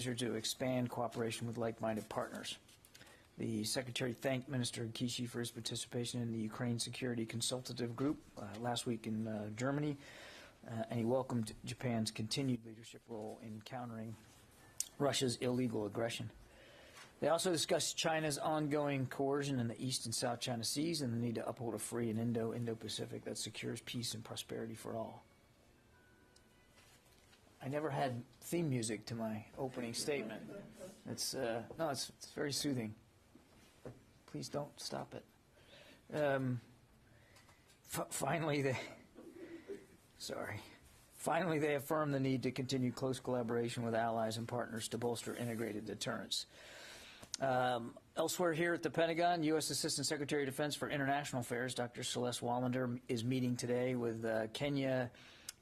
to expand cooperation with like-minded partners. The Secretary thanked Minister Kishi for his participation in the Ukraine Security Consultative Group last week in Germany, and he welcomed Japan's continued leadership role in countering Russia's illegal aggression. They also discussed China's ongoing coercion in the East and South China Seas and the need to uphold a free and Indo-Pacific that secures peace and prosperity for all. I never had theme music to my opening statement. It's very soothing. Please don't stop it. Finally, they affirmed the need to continue close collaboration with allies and partners to bolster integrated deterrence. Elsewhere here at the Pentagon, U.S. Assistant Secretary of Defense for International Affairs, Dr. Celeste Wallander, is meeting today with Kenya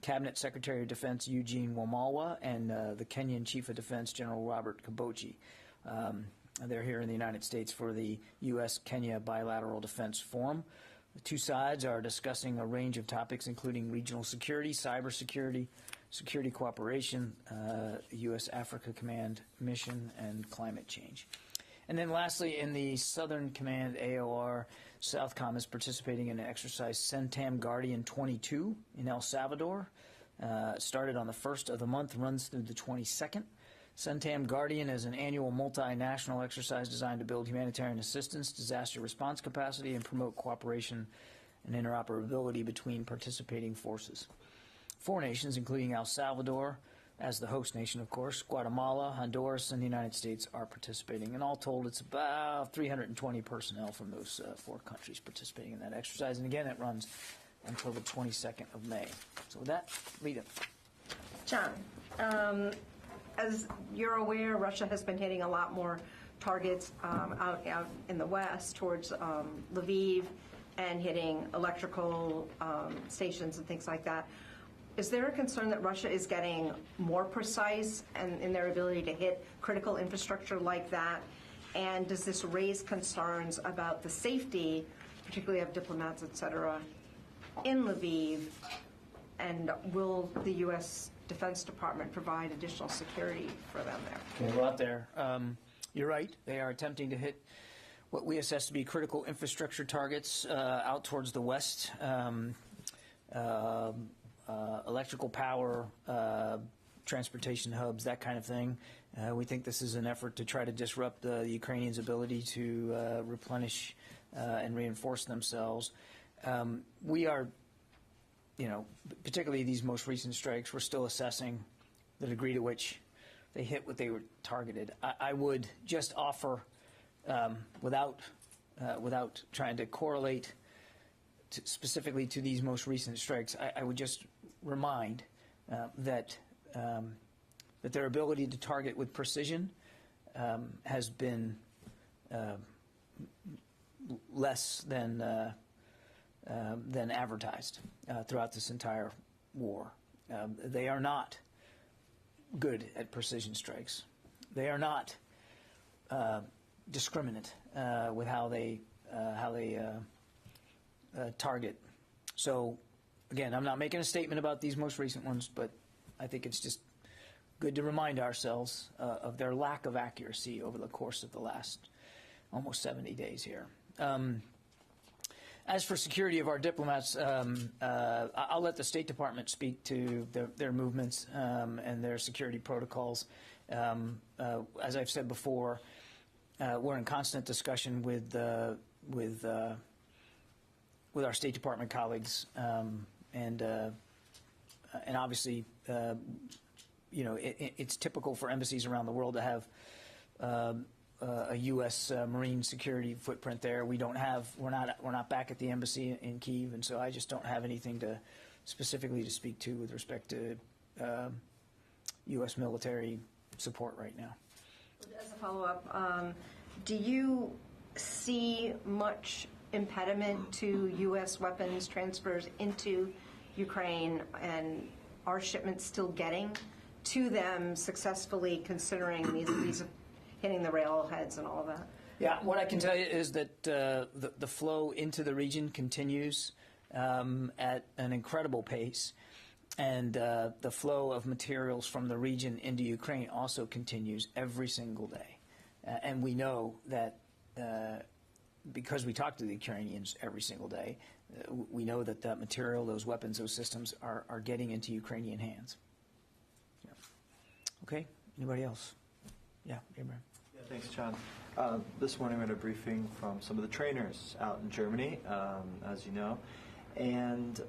Cabinet Secretary of Defense Eugene Wamalwa and the Kenyan Chief of Defense General Robert Kabochi. They're here in the United States for the U.S.-Kenya Bilateral Defense Forum. The two sides are discussing a range of topics, including regional security, cybersecurity, security cooperation, U.S.-Africa Command mission, and climate change. And then lastly, in the Southern Command AOR, Southcom is participating in an exercise CENTAM Guardian 22 in El Salvador. Started on the 1st of the month, runs through the 22nd. CENTAM Guardian is an annual multinational exercise designed to build humanitarian assistance, disaster response capacity, and promote cooperation and interoperability between participating forces. 4 nations, including El Salvador, as the host nation, of course, Guatemala, Honduras, and the United States are participating. And all told, it's about 320 personnel from those 4 countries participating in that exercise. And again, it runs until the 22nd of May. So with that, Rita. John, as you're aware, Russia has been hitting a lot more targets out in the west towards Lviv and hitting electrical stations and things like that. Is there a concern that Russia is getting more precise in their ability to hit critical infrastructure like that? And does this raise concerns about the safety, particularly of diplomats, et cetera, in Lviv? And will the U.S. Defense Department provide additional security for them there? We're out there. You're right. They are attempting to hit what we assess to be critical infrastructure targets out towards the west. Electrical power, transportation hubs, that kind of thing. We think this is an effort to try to disrupt the Ukrainians' ability to replenish and reinforce themselves. We are, particularly these most recent strikes, we're still assessing the degree to which they hit what they were targeted. I would just offer, without trying to correlate specifically to these most recent strikes, I would just remind that their ability to target with precision has been less than advertised throughout this entire war. They are not good at precision strikes. They are not discriminate with how they target. So, again, I'm not making a statement about these most recent ones, but I think it's just good to remind ourselves of their lack of accuracy over the course of the last almost 70 days here. As for security of our diplomats, I'll let the State Department speak to their movements and their security protocols. As I've said before, we're in constant discussion with our State Department colleagues, and obviously, it's typical for embassies around the world to have a U.S. Marine security footprint there. We're not back at the embassy in Kyiv, and so I just don't have anything specifically to speak to with respect to U.S. military support right now. As a follow-up, do you see much impediment to U.S. weapons transfers into Ukraine, and are shipments still getting to them successful, considering these hitting the railheads and all of that? Yeah, what I can tell you is that the flow into the region continues at an incredible pace. And the flow of materials from the region into Ukraine also continues every single day. And we know that because we talk to the Ukrainians every single day, we know that that material, those weapons, those systems are getting into Ukrainian hands. Yeah. Okay, anybody else? Yeah, Abraham. Yeah, thanks, John. This morning we had a briefing from some of the trainers out in Germany, as you know, and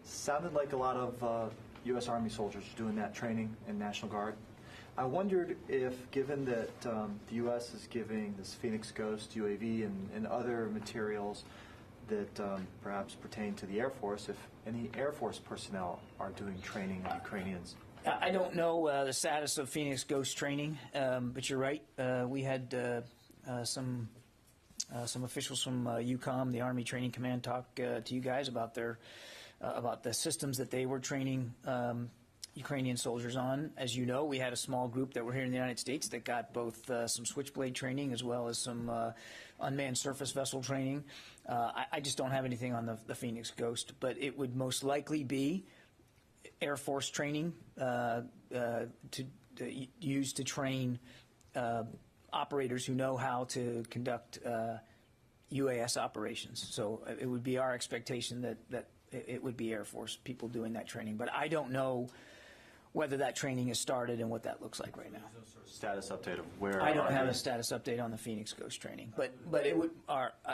sounded like a lot of U.S. Army soldiers doing that training in National Guard. I wondered if, given that the U.S. is giving this Phoenix Ghost UAV and other materials that perhaps pertain to the Air Force, if any Air Force personnel are doing training of Ukrainians. I don't know the status of Phoenix Ghost training, but you're right. We had some officials from UCOM, the Army Training Command, talk to you guys about the systems that they were training Ukrainian soldiers on. As you know, we had a small group that were here in the United States that got both some Switchblade training as well as some unmanned surface vessel training. I just don't have anything on the Phoenix Ghost, but it would most likely be Air Force training used to train operators who know how to conduct UAS operations. So it would be our expectation that it would be Air Force people doing that training. But I don't know whether that training has started and what that looks like right now. There's no sort of status update of where. I don't have a status update on the Phoenix Ghost training, but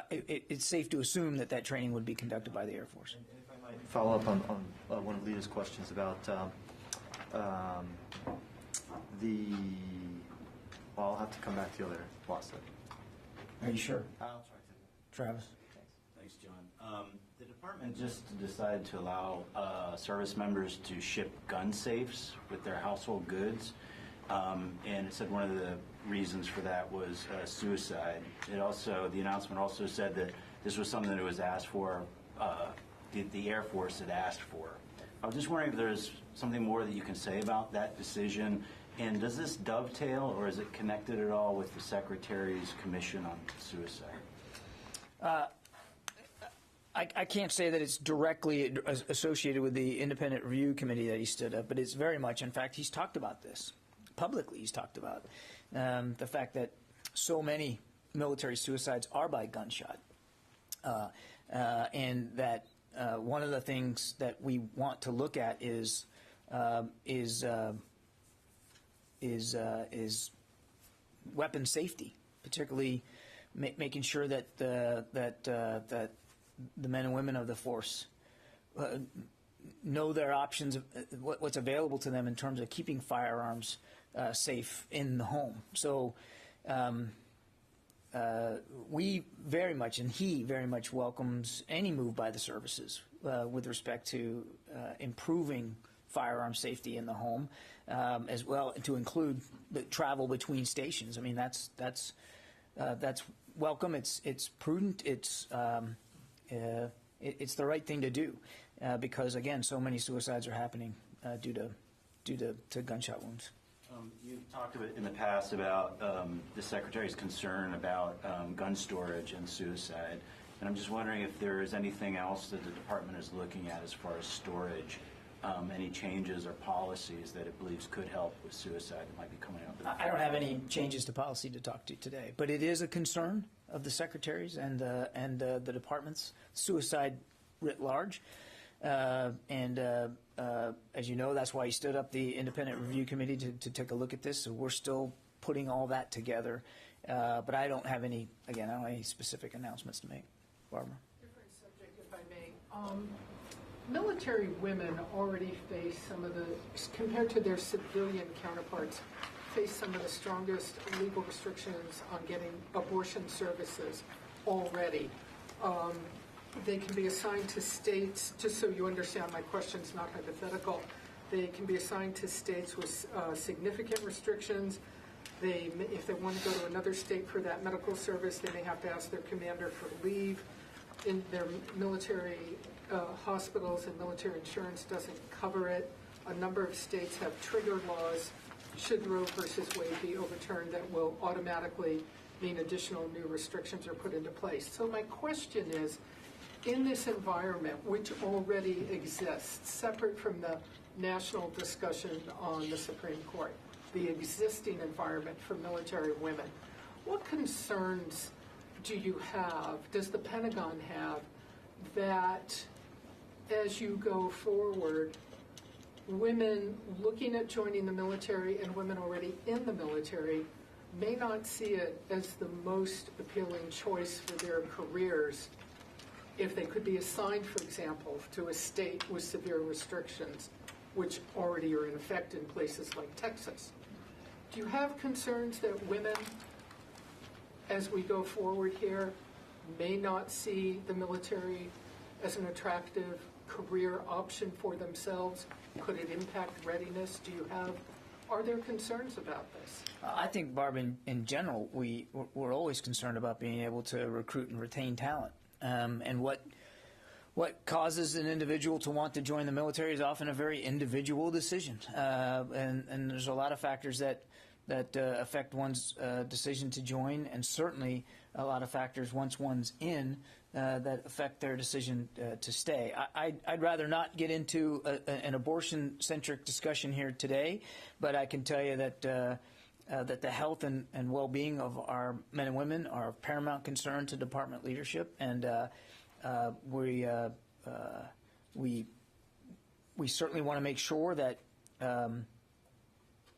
it's safe to assume that training would be conducted by the Air Force. And if I might follow up on one of Lita's questions about well, I'll have to come back to you later. Lost it. Are you sure? I'll try to. Travis? Thanks, John. The department just decided to allow service members to ship gun safes with their household goods, and it said one of the reasons for that was suicide. The announcement also said that this was something that was asked for, the Air Force had asked for. I was just wondering if there's something more that you can say about that decision, and does this dovetail or is it connected at all with the Secretary's Commission on Suicide? I can't say that it's directly associated with the independent review committee that he stood up, but it's very much. In fact, he's talked about this publicly. He's talked about the fact that so many military suicides are by gunshot, and that one of the things that we want to look at is weapon safety, particularly making sure that that the men and women of the force know their options, what's available to them in terms of keeping firearms safe in the home. So we very much, and he very much welcomes any move by the services with respect to improving firearm safety in the home, as well to include the travel between stations. I mean, that's welcome. It's prudent. It's the right thing to do because, again, so many suicides are happening due to gunshot wounds. You've talked in the past about the Secretary's concern about gun storage and suicide, and I'm just wondering if there is anything else that the department is looking at as far as storage, any changes or policies that it believes could help with suicide that might be coming up. I don't have any changes to policy to talk to today, but it is a concern of the Secretary's and the department's, suicide writ large. As you know, that's why he stood up the independent review committee to take a look at this. So we're still putting all that together. But I don't have any specific announcements to make. Barbara? Different subject, if I may. Military women already face some of the, compared to their civilian counterparts, face some of the strongest legal restrictions on getting abortion services already. They can be assigned to states, just so you understand my question's not hypothetical, they can be assigned to states with significant restrictions. If they want to go to another state for that medical service, they may have to ask their commander for leave. In their military hospitals and military insurance doesn't cover it. A number of states have trigger laws, should Roe versus Wade be overturned, that will automatically mean additional new restrictions are put into place. So my question is, in this environment, which already exists, separate from the national discussion on the Supreme Court, the existing environment for military women, what concerns do you have, does the Pentagon have, that as you go forward, women looking at joining the military and women already in the military may not see it as the most appealing choice for their careers if they could be assigned, for example, to a state with severe restrictions, which already are in effect in places like Texas? Do you have concerns that women, as we go forward here, may not see the military as an attractive career option for themselves? Could it impact readiness? Are there concerns about this? I think, Barb, in general, we're always concerned about being able to recruit and retain talent. And what causes an individual to want to join the military is often a very individual decision. And there's a lot of factors that affect one's decision to join, and certainly a lot of factors once one's in that affect their decision to stay. I'd rather not get into an abortion-centric discussion here today, but I can tell you that that the health and well-being of our men and women are of paramount concern to department leadership, and we certainly want to make sure that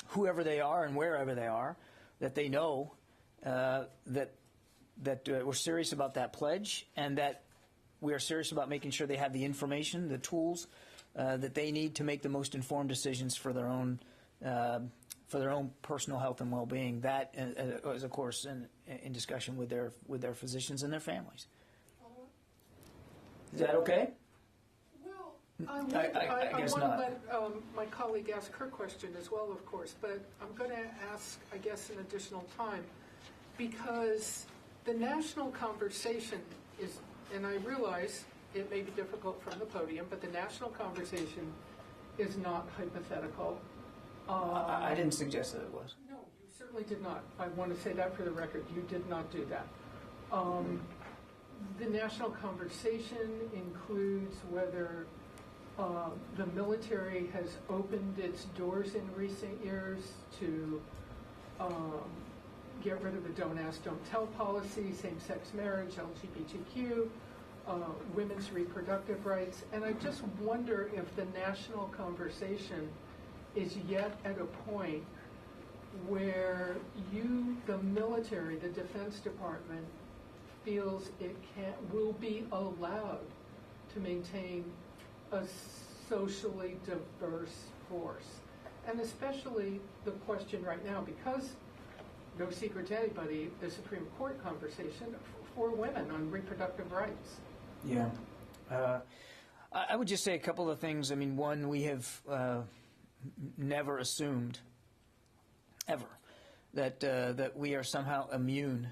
whoever they are and wherever they are, that they know that we're serious about that pledge, and that we are serious about making sure they have the information, the tools that they need to make the most informed decisions for their own personal health and well-being. That is, of course, in discussion with their physicians and their families. Is that okay? Well, I want guess to not. let my colleague ask her question as well, of course, but I'm going to ask, I guess, an additional time, because the national conversation is, and I realize it may be difficult from the podium, but the national conversation is not hypothetical. I didn't suggest that it was. No, you certainly did not. I want to say that for the record. You did not do that. The national conversation includes whether the military has opened its doors in recent years to get rid of the don't ask, don't tell policy, same-sex marriage, LGBTQ, women's reproductive rights. And I just wonder if the national conversation is yet at a point where the military, the Defense Department, feels it will be allowed to maintain a socially diverse force. And especially the question right now, because no secret to anybody, the Supreme Court conversation for women on reproductive rights. Yeah. I would just say a couple of things. I mean, one, we have never assumed, ever, that we are somehow immune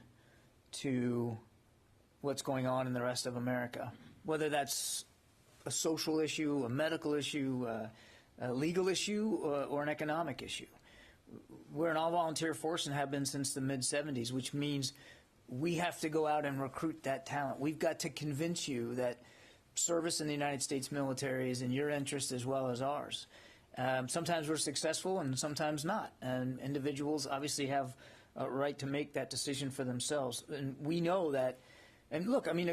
to what's going on in the rest of America, whether that's a social issue, a medical issue, a legal issue, or an economic issue. We're an all-volunteer force and have been since the mid-'70s, which means we have to go out and recruit that talent. We've got to convince you that service in the United States military is in your interest as well as ours. Sometimes we're successful and sometimes not. And individuals obviously have a right to make that decision for themselves. And we know that. And look, I mean,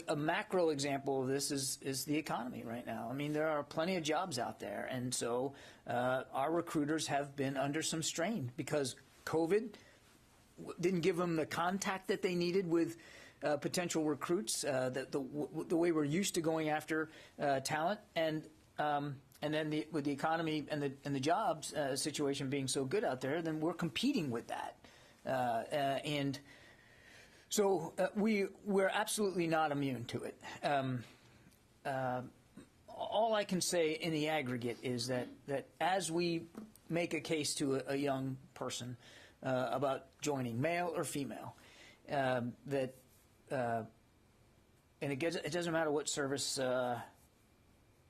a macro example of this is the economy right now. I mean, there are plenty of jobs out there. And so our recruiters have been under some strain because COVID didn't give them the contact that they needed with potential recruits, the way we're used to going after talent. And then with the economy and the jobs situation being so good out there, then we're competing with that. And so we're absolutely not immune to it. All I can say in the aggregate is that as we make a case to a young person about joining, male or female, and it doesn't matter what service,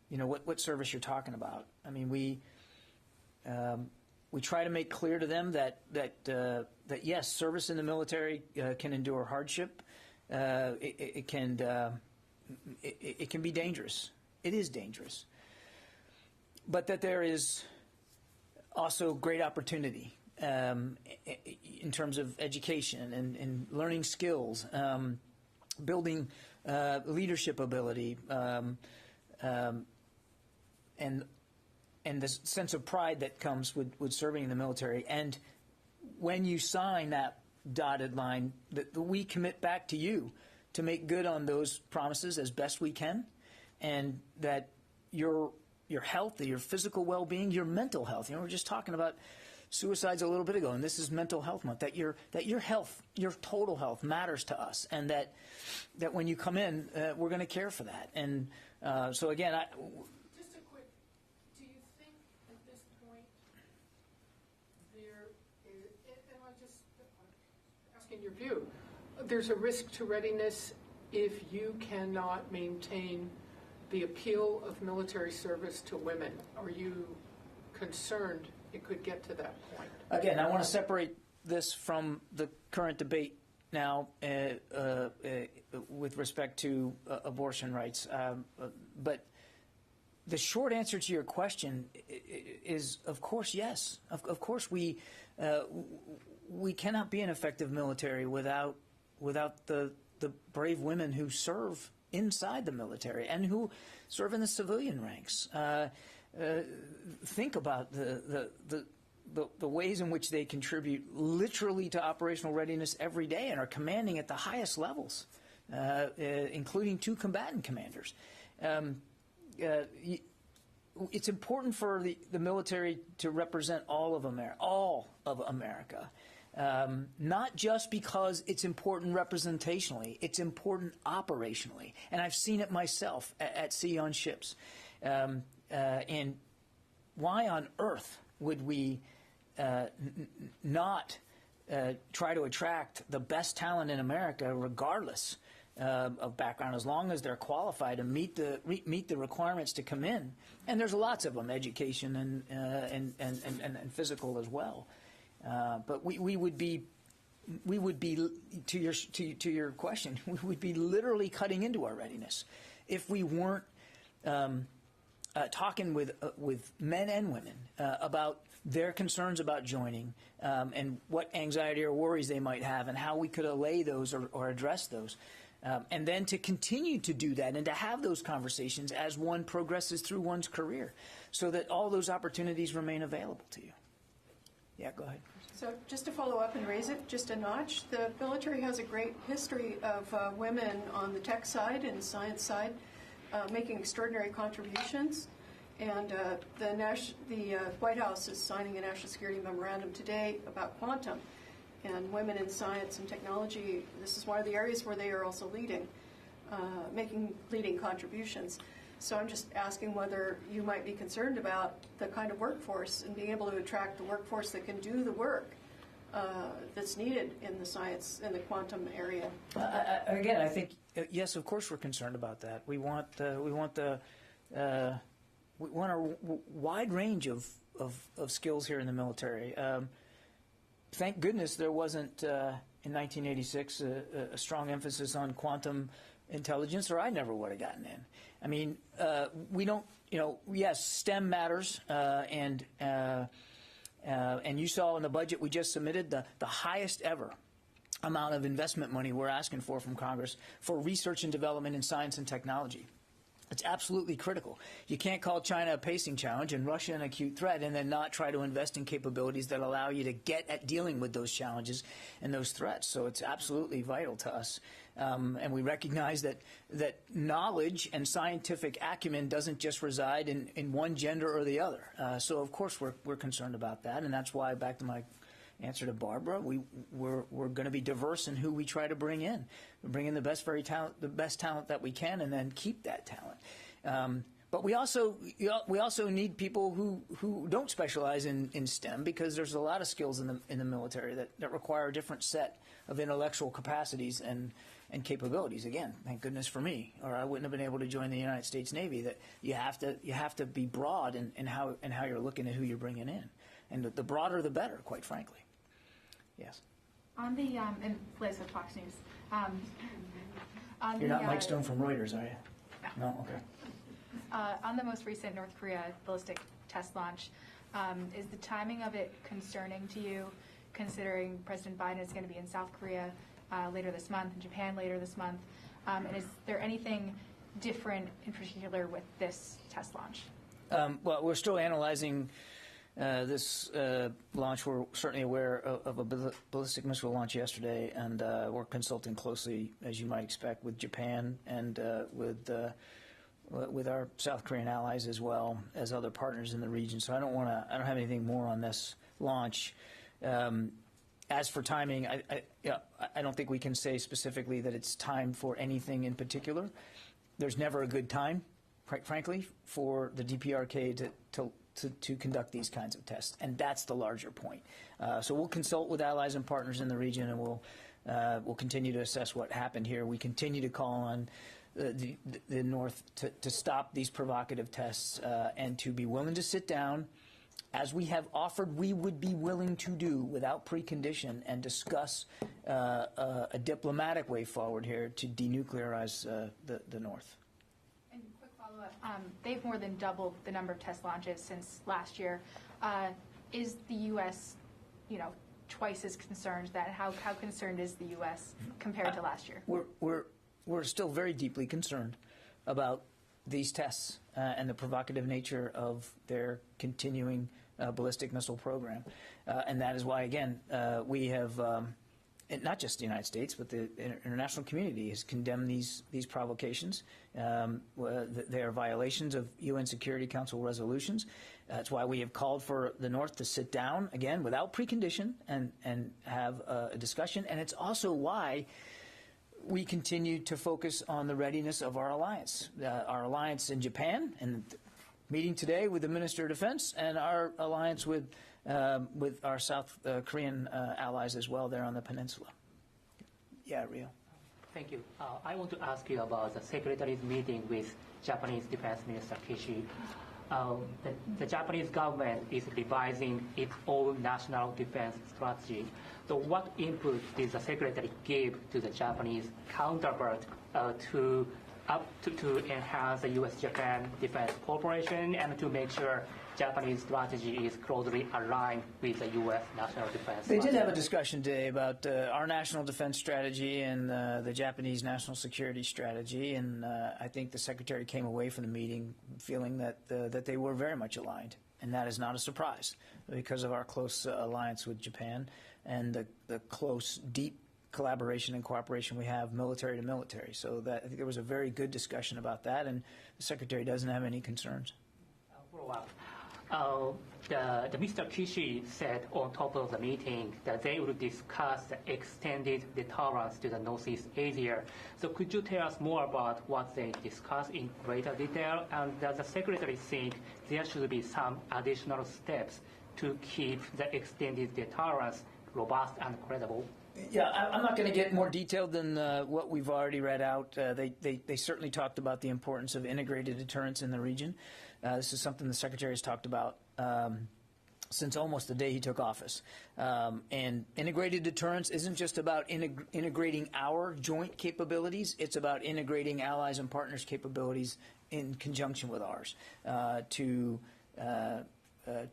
what service you're talking about. I mean, we try to make clear to them that yes, service in the military can endure hardship. It can it can be dangerous. It is dangerous. But that there is also great opportunity in terms of education and learning skills, building leadership ability, and the sense of pride that comes with serving in the military. And when you sign that dotted line, that we commit back to you to make good on those promises as best we can, and that your health, your physical well-being, your mental health. You know, we were just talking about suicides a little bit ago, and this is Mental Health Month. That your health, your total health, matters to us, and that when you come in, we're going to care for that. And so again, Just a quick, do you think at this point there is, and I'm just asking your view, there's a risk to readiness if you cannot maintain the appeal of military service to women? Are you concerned it could get to that point? Again, I want to separate this from the current debate now with respect to abortion rights. But the short answer to your question is, of course, yes. Of course, we cannot be an effective military without the brave women who serve inside the military and who serve in the civilian ranks. Think about the ways in which they contribute literally to operational readiness every day and are commanding at the highest levels, including 2 combatant commanders. It's important for the military to represent all of America. Not just because it's important representationally, it's important operationally. And I've seen it myself at sea on ships. And why on earth would we not try to attract the best talent in America, regardless of background, as long as they're qualified and meet the requirements to come in? And there's lots of them, education and physical as well. But we would be to your question, we would be literally cutting into our readiness if we weren't talking with men and women about their concerns about joining and what anxiety or worries they might have and how we could allay those or address those. And then to continue to do that and to have those conversations as one progresses through one's career so that all those opportunities remain available to you. Yeah, go ahead. So just to follow up and raise it just a notch, the military has a great history of women on the tech side and science side making extraordinary contributions. And the White House is signing a national security memorandum today about quantum. And women in science and technology, this is one of the areas where they are also leading, making leading contributions. So I'm just asking whether you might be concerned about the kind of workforce and being able to attract the workforce that can do the work that's needed in the science, in the quantum area. Again, I think, yes, of course we're concerned about that. We want a wide range of skills here in the military. Thank goodness there wasn't, in 1986, a strong emphasis on quantum intelligence, or I never would have gotten in. I mean, we don't, yes, STEM matters, and you saw in the budget we just submitted the highest ever amount of investment money we're asking for from Congress for research and development in science and technology. It's absolutely critical. You can't call China a pacing challenge and Russia an acute threat and then not try to invest in capabilities that allow you to get at dealing with those challenges and those threats. So it's absolutely vital to us. And we recognize that knowledge and scientific acumen doesn't just reside in one gender or the other. So, of course, we're concerned about that. And that's why, back to my answer to Barbara, we're going to be diverse in who we try to bring in. We bring in the best talent that we can, and then keep that talent. But we also need people who don't specialize in STEM, because there's a lot of skills in the military that require a different set of intellectual capacities and capabilities. Again, thank goodness for me, or I wouldn't have been able to join the United States Navy. That you have to be broad in how you're looking at who you're bringing in, and the broader the better, quite frankly. Yes. On the, and Liz of Fox News, You're not Mike Stone from Reuters, are you? No? Okay. On the most recent North Korea ballistic test launch, is the timing of it concerning to you, considering President Biden is going to be in South Korea later this month and Japan later this month? And is there anything different in particular with this test launch? Well, we're still analyzing this launch. We're certainly aware of a ballistic missile launch yesterday, and we're consulting closely, as you might expect, with Japan and with our South Korean allies as well as other partners in the region. So I don't have anything more on this launch. As for timing, I don't think we can say specifically that it's time for anything in particular. There's never a good time, quite frankly, for the DPRK to conduct these kinds of tests, and that's the larger point. So we'll consult with allies and partners in the region, and we'll continue to assess what happened here. We continue to call on the North to stop these provocative tests and to be willing to sit down, as we have offered we would be willing to do without precondition, and discuss a diplomatic way forward here to denuclearize the North. And quick follow-up, they've more than doubled the number of test launches since last year. Is the U.S., twice as concerned? How concerned is the U.S. compared to last year? We're still very deeply concerned about these tests and the provocative nature of their continuing ballistic missile program. And that is why, again, we have, not just the United States, but the international community has condemned these provocations. They are violations of UN Security Council resolutions. That's why we have called for the North to sit down, again, without precondition, and have a discussion. And it's also why we continue to focus on the readiness of our alliance in Japan, and meeting today with the Minister of Defense, and our alliance with our South Korean allies as well there on the peninsula. Yeah, Rio. Thank you. I want to ask you about the Secretary's meeting with Japanese Defense Minister Kishi. The Japanese government is revising its own national defense strategy. So what input did the Secretary give to the Japanese counterpart to enhance the U.S.-Japan defense cooperation and to make sure Japanese strategy is closely aligned with the U.S. national defense They did have a discussion today about our national defense strategy and the Japanese national security strategy, and I think the Secretary came away from the meeting feeling that they were very much aligned, and that is not a surprise because of our close alliance with Japan and the close, deep collaboration and cooperation we have military to military. So I think there was a very good discussion about that, and the Secretary doesn't have any concerns. The Mr. Kishi said on top of the meeting that they would discuss the extended deterrence to the Northeast Asia. So could you tell us more about what they discussed in greater detail? And does the Secretary think there should be some additional steps to keep the extended deterrence robust and credible? Yeah, I'm not going to get more detailed than what we've already read out. They certainly talked about the importance of integrated deterrence in the region. This is something the Secretary has talked about since almost the day he took office. And integrated deterrence isn't just about integrating our joint capabilities. It's about integrating allies and partners' capabilities in conjunction with ours to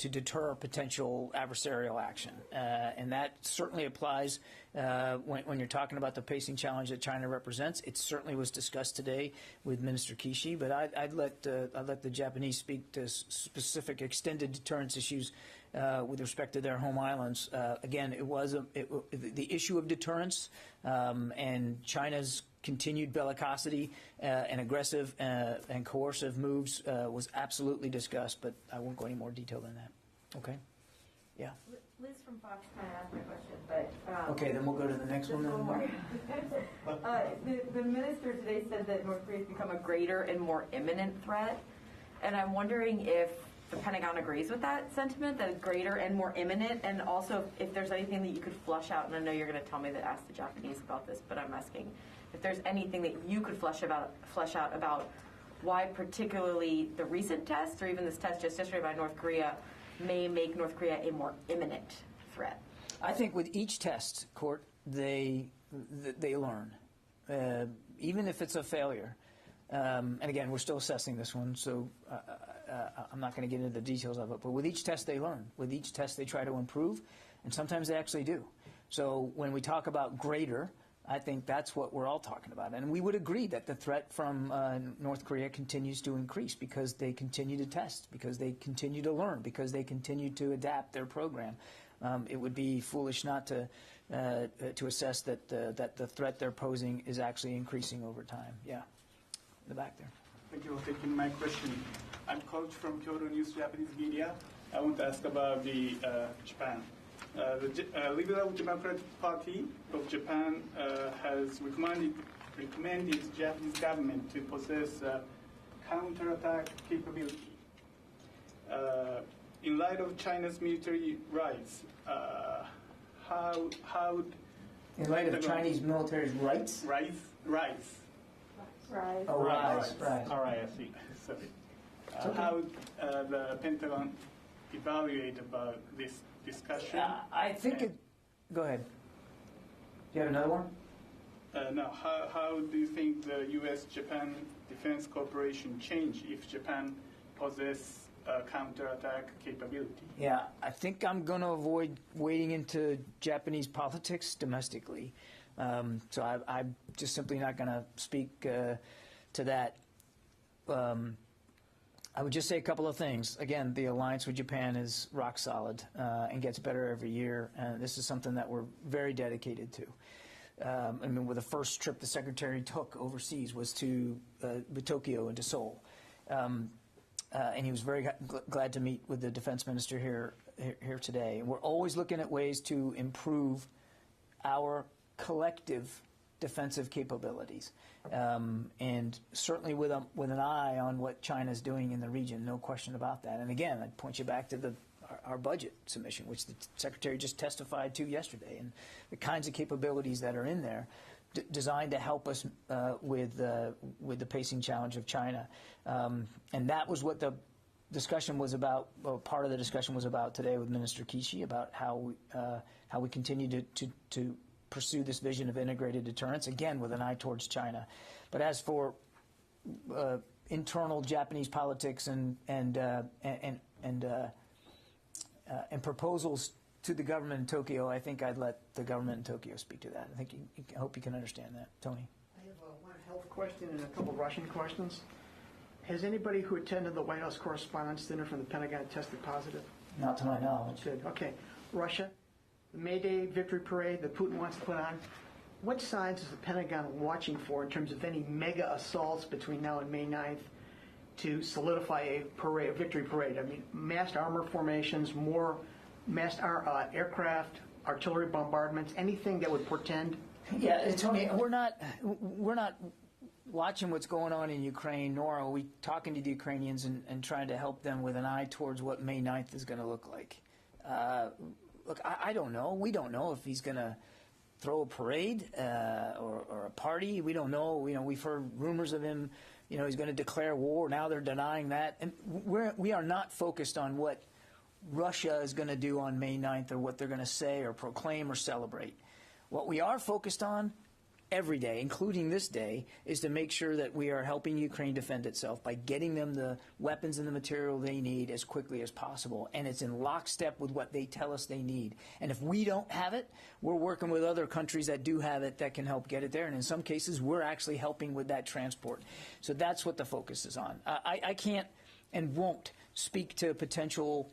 deter potential adversarial action. And that certainly applies when you're talking about the pacing challenge that China represents. It certainly was discussed today with Minister Kishi, but I'd let the Japanese speak to specific extended deterrence issues with respect to their home islands. Again, the issue of deterrence and China's continued bellicosity and aggressive and coercive moves was absolutely discussed, but I won't go any more detail than that. Okay? Yeah. Liz from Fox kind of asked my question, but... Okay, then we'll go to the next one. The minister today said that North Korea has become a greater and more imminent threat, and I'm wondering if the Pentagon agrees with that sentiment, that it's greater and more imminent, and also if there's anything that you could flush out, and I know you're going to tell me to ask the Japanese about this, but I'm asking if there's anything that you could flesh out about why particularly the recent tests, or even this test just yesterday by North Korea, may make North Korea a more imminent threat. I think with each test, Court, they learn. even if it's a failure, and again, we're still assessing this one, so I'm not going to get into the details of it, but with each test they learn. With each test they try to improve, and sometimes they actually do. So when we talk about greater, I think that's what we're all talking about. And we would agree that the threat from North Korea continues to increase because they continue to test, because they continue to learn, because they continue to adapt their program. It would be foolish not to assess that the threat they're posing is actually increasing over time. Yeah, in the back there. Thank you for taking my question. I'm Coach from Kyoto News Japanese Media. I want to ask about the Japan. The Liberal Democratic Party of Japan has recommended the Japanese government to possess counterattack capability. In light of China's military rise, how in light of Chinese military's rights? Rise. Right. Oh, rise. All right, I see. Sorry. How the Pentagon evaluate about this discussion? I think it. Go ahead. Do you have another one? No. How do you think the U.S.-Japan defense cooperation change if Japan possess counterattack capability? Yeah, I think I'm going to avoid wading into Japanese politics domestically. So I'm just simply not going to speak to that. I would just say a couple of things. Again, the alliance with Japan is rock solid and gets better every year. And this is something that we're very dedicated to. I mean, with the first trip the Secretary took overseas was to Tokyo and to Seoul. And he was very glad to meet with the defense minister here today. And we're always looking at ways to improve our collective defensive capabilities, and certainly with an eye on what China's doing in the region, no question about that. And again, I'd point you back to our budget submission, which the Secretary just testified to yesterday, and the kinds of capabilities that are in there designed to help us with the pacing challenge of China. And that was what the discussion was about, well, part of the discussion was about today with Minister Kishi, about how we continue to pursue this vision of integrated deterrence, again with an eye towards China. But as for internal Japanese politics and proposals to the government in Tokyo, I think I'd let the government in Tokyo speak to that. I hope you can understand that, Tony. I have one health question and a couple Russian questions. Has anybody who attended the White House Correspondents' Dinner from the Pentagon tested positive? Not to my knowledge. Good. Okay. Russia, the May Day victory parade that Putin wants to put on, what signs is the Pentagon watching for in terms of any mega assaults between now and May 9th to solidify a victory parade? I mean, massed armor formations, more massed aircraft, artillery bombardments, anything that would portend? Yeah, Tony, we're not watching what's going on in Ukraine, nor are we talking to the Ukrainians and trying to help them with an eye towards what May 9th is going to look like. Look, I don't know. We don't know if he's going to throw a parade or a party. We don't know. We've heard rumors of him. He's going to declare war. Now they're denying that. And we are not focused on what Russia is going to do on May 9th or what they're going to say or proclaim or celebrate. What we are focused on every day, including this day, is to make sure that we are helping Ukraine defend itself by getting them the weapons and the material they need as quickly as possible. And it's in lockstep with what they tell us they need. And if we don't have it, we're working with other countries that do have it that can help get it there. And in some cases, we're actually helping with that transport. So that's what the focus is on. I can't and won't speak to potential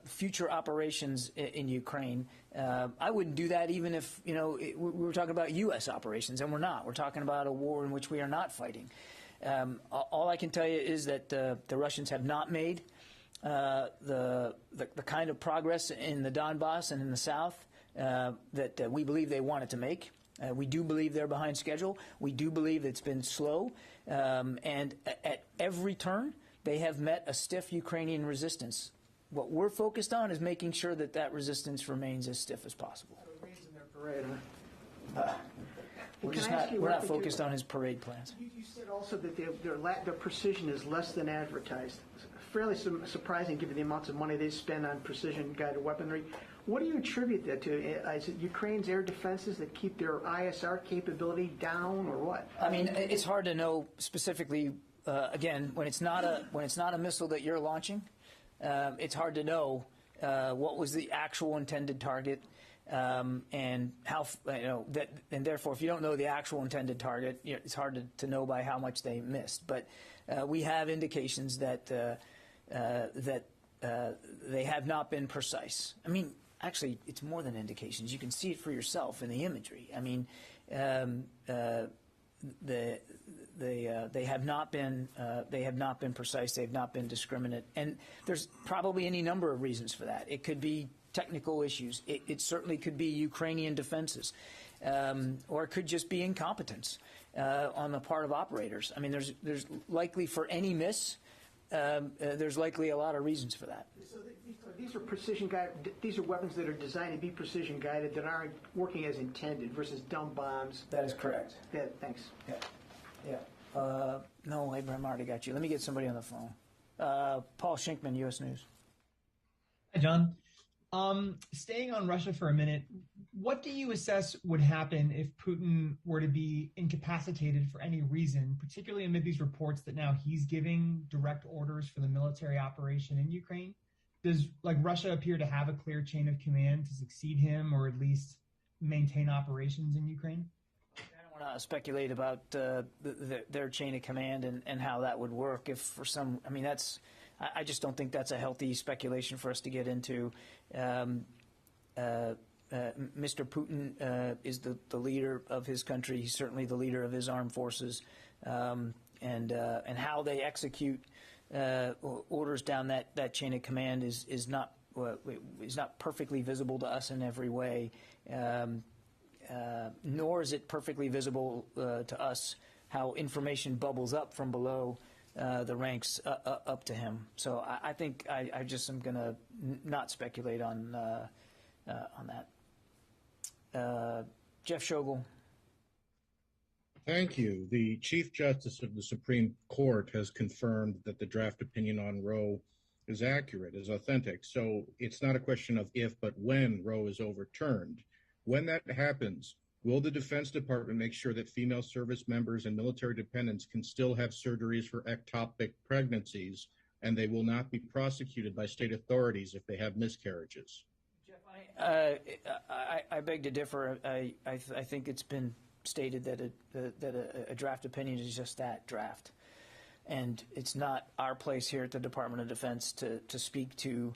future operations in Ukraine. I wouldn't do that even if, we were talking about U.S. operations, and we're not. We're talking about a war in which we are not fighting. All I can tell you is that the Russians have not made the kind of progress in the Donbass and in the south that we believe they wanted to make. We do believe they're behind schedule. We do believe it's been slow. And at every turn, they have met a stiff Ukrainian resistance. What we're focused on is making sure that resistance remains as stiff as possible. So it remains in their parade, huh? We're not focused on his parade plans. You said also that their precision is less than advertised. Fairly surprising given the amounts of money they spend on precision-guided weaponry. What do you attribute that to? Is it Ukraine's air defenses that keep their ISR capability down, or what? I mean, it's hard to know specifically. Again, when it's not a missile that you're launching, it's hard to know what was the actual intended target, and how and therefore, if you don't know the actual intended target, it's hard to know by how much they missed. But we have indications that they have not been precise. I mean, actually, it's more than indications. You can see it for yourself in the imagery. I mean, they have not been precise. They have not been discriminate, and there's probably any number of reasons for that. It could be technical issues. It certainly could be Ukrainian defenses, or it could just be incompetence on the part of operators. I mean, there's likely for any miss. There's likely a lot of reasons for that. So these are precision guided. These are weapons that are designed to be precision guided that aren't working as intended versus dumb bombs. That is correct. Yeah, thanks. Yeah. No, Abraham, I already got you. Let me get somebody on the phone. Paul Shinkman, U.S. News. Hi, John. Staying on Russia for a minute, what do you assess would happen if Putin were to be incapacitated for any reason, particularly amid these reports that now he's giving direct orders for the military operation in Ukraine? Does Russia appear to have a clear chain of command to succeed him or at least maintain operations in Ukraine? I don't want to speculate about their chain of command and how that would work. If for some, I mean, I just don't think that's a healthy speculation for us to get into. Mr. Putin is the leader of his country. He's certainly the leader of his armed forces, and how they execute orders down that chain of command is not perfectly visible to us in every way. Nor is it perfectly visible to us how information bubbles up from below the ranks up to him. So I think I just am going to not speculate on that. Jeff Shogel. Thank you. The Chief Justice of the Supreme Court has confirmed that the draft opinion on Roe is accurate, is authentic. So it's not a question of if, but when Roe is overturned. When that happens, will the Defense Department make sure that female service members and military dependents can still have surgeries for ectopic pregnancies, and they will not be prosecuted by state authorities if they have miscarriages? Jeff, I beg to differ. I think it's been stated that a draft opinion is just that, draft. And it's not our place here at the Department of Defense to speak to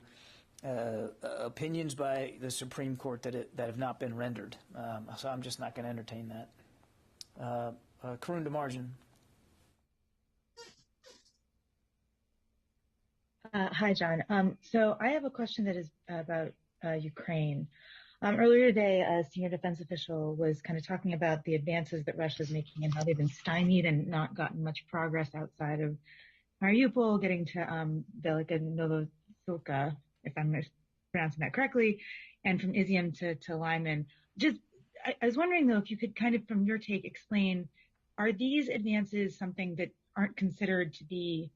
opinions by the Supreme Court that have not been rendered. So I'm just not going to entertain that. Karun DeMargin. Hi, John. So I have a question that is about Ukraine. Earlier today, a senior defense official was kind of talking about the advances that Russia is making and how they've been stymied and not gotten much progress outside of Mariupol, getting to Velika Novosilka, if I'm pronouncing that correctly, and from Izium to Lyman. I was wondering, though, if you could kind of, from your take, explain, are these advances something that aren't considered to be,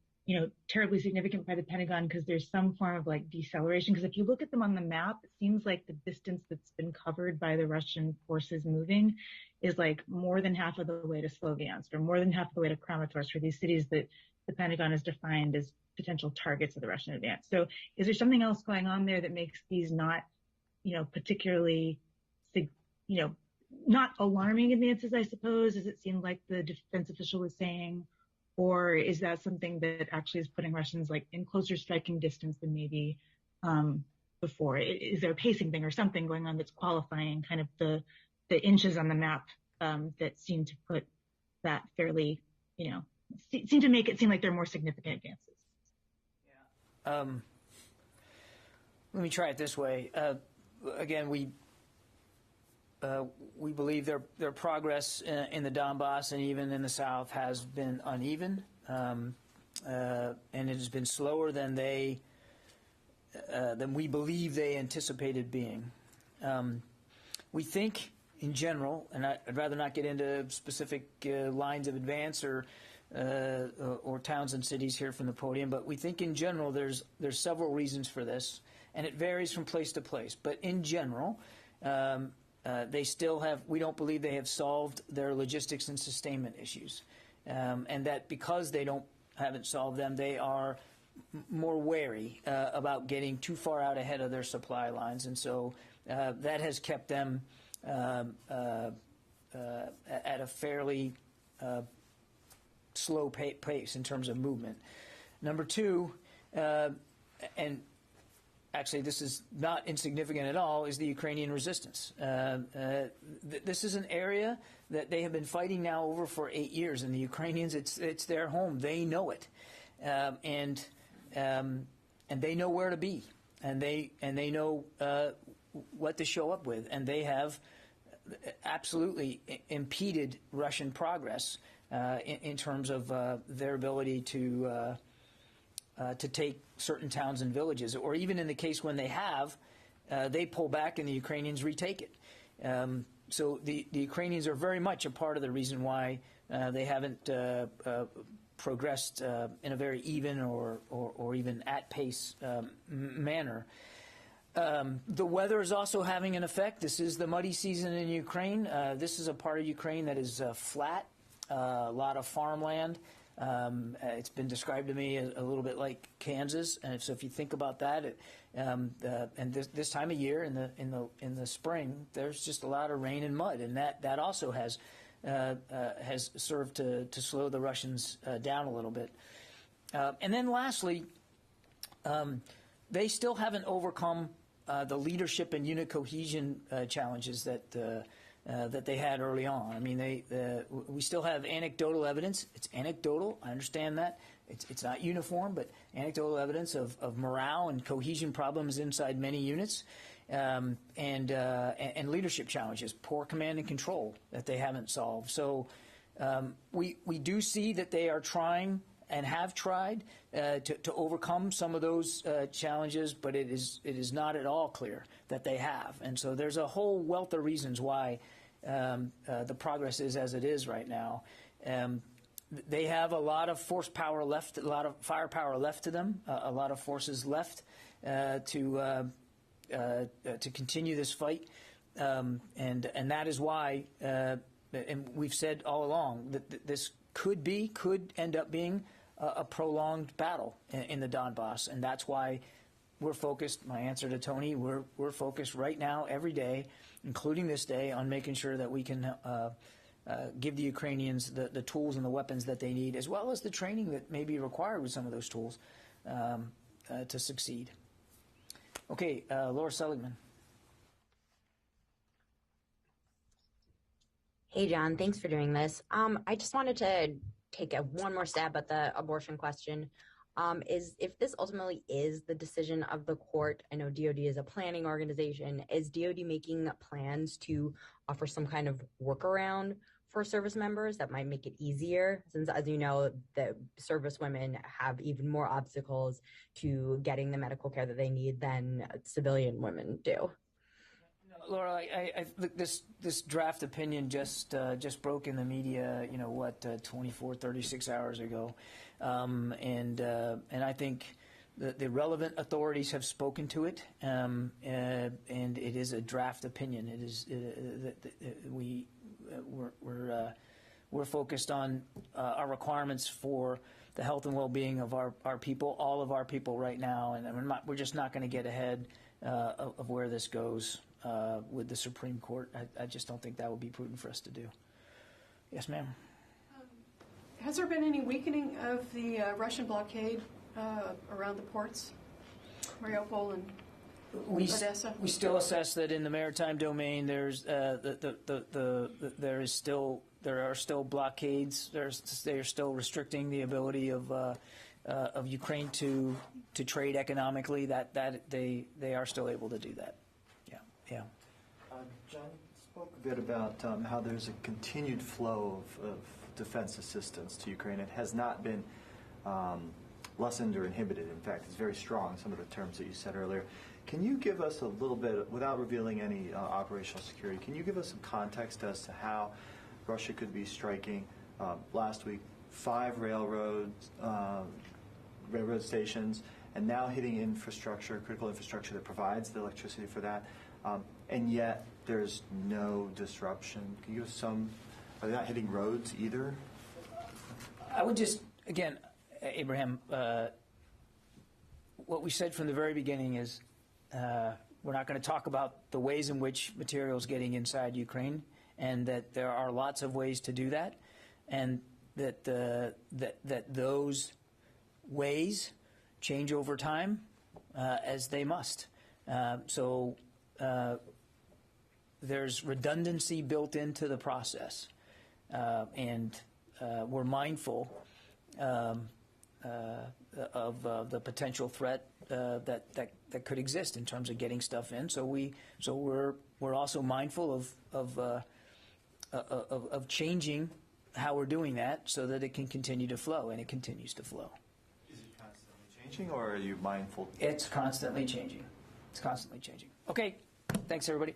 terribly significant by the Pentagon because there's some form of deceleration? Because if you look at them on the map, it seems like the distance that's been covered by the Russian forces moving is more than half of the way to Sloviansk or more than half of the way to Kramatorsk, for these cities that the Pentagon has defined as potential targets of the Russian advance. So is there something else going on there that makes these not, particularly, not alarming advances, I suppose, as it seemed like the defense official was saying? Or is that something that actually is putting Russians in closer striking distance than maybe before? Is there a pacing thing or something going on that's qualifying kind of the inches on the map that seem to put that fairly, seem to make it seem like they're more significant advances? Yeah. Let me try it this way. Again, we believe their progress in the Donbass and even in the South has been uneven, and it has been slower than we believe they anticipated being. We think, in general, and I'd rather not get into specific lines of advance or towns and cities here from the podium, but we think in general there's several reasons for this, and it varies from place to place. But in general, they still have. We don't believe they have solved their logistics and sustainment issues, and that because they haven't solved them, they are more wary about getting too far out ahead of their supply lines, and so that has kept them at a fairly slow pace in terms of movement. Number two, and actually this is not insignificant at all, is the Ukrainian resistance. This is an area that they have been fighting now over for 8 years, and the Ukrainians, it's their home. They know it, and they know where to be, and they know what to show up with, and they have absolutely impeded Russian progress in terms of their ability to take certain towns and villages, or even in the case when they have, they pull back and the Ukrainians retake it. So the Ukrainians are very much a part of the reason why they haven't progressed in a very even or even at pace manner. The weather is also having an effect. This is the muddy season in Ukraine. This is a part of Ukraine that is flat, a lot of farmland. It's been described to me a little bit like Kansas, and so if you think about that, and this time of year in the spring, there's just a lot of rain and mud, and that also has served to slow the Russians down a little bit. And then lastly, they still haven't overcome the leadership and unit cohesion challenges that they had early on. I mean, we still have anecdotal evidence. It's anecdotal. I understand that. It's not uniform, but anecdotal evidence of morale and cohesion problems inside many units, and leadership challenges, poor command and control that they haven't solved. So we do see that they are trying and have tried to overcome some of those challenges, but it is not at all clear that they have. And so there's a whole wealth of reasons why the progress is as it is right now. They have a lot of firepower left to them, a lot of forces left to continue this fight, and that is why, and we've said all along that this could end up being a prolonged battle in the Donbass, and that's why we're focused. My answer to Tony, we're focused right now, every day, including this day, on making sure that we can give the Ukrainians the tools and the weapons that they need, as well as the training that may be required with some of those tools to succeed. Okay, Laura Seligman. Hey, John, thanks for doing this. I just wanted to take one more stab at the abortion question. Is if this ultimately is the decision of the court, I know DOD is a planning organization, is DOD making plans to offer some kind of workaround for service members that might make it easier, since, as you know, the service women have even more obstacles to getting the medical care that they need than civilian women do? Laura, this draft opinion just broke in the media, 36 hours ago, and I think the relevant authorities have spoken to it, and it is a draft opinion. It is we're focused on our requirements for the health and well-being of our people, all of our people right now, and we're just not going to get ahead of where this goes. With the Supreme Court, I just don't think that would be prudent for us to do. Yes, ma'am. Has there been any weakening of the Russian blockade around the ports, Mariupol and Odessa? We still assess that in the maritime domain, there are still blockades. They are still restricting the ability of Ukraine to trade economically. That they are still able to do that. Yeah. John spoke a bit about how there's a continued flow of defense assistance to Ukraine. It has not been lessened or inhibited. In fact, it's very strong, some of the terms that you said earlier. Can you give us a little bit, without revealing any operational security, can you give us some context as to how Russia could be striking last week 5 railroad stations and now hitting infrastructure, critical infrastructure that provides the electricity for that, and yet there's no disruption. Can you give us some? Are they not hitting roads either? I would just, again, Abraham, what we said from the very beginning is we're not going to talk about the ways in which material is getting inside Ukraine, and that there are lots of ways to do that, and that that those ways change over time as they must. So there's redundancy built into the process, and we're mindful of the potential threat that could exist in terms of getting stuff in. So we're also mindful of changing how we're doing that so that it can continue to flow, and it continues to flow. Is it constantly changing, or are you mindful? It's constantly changing. It's constantly changing. Okay, thanks everybody.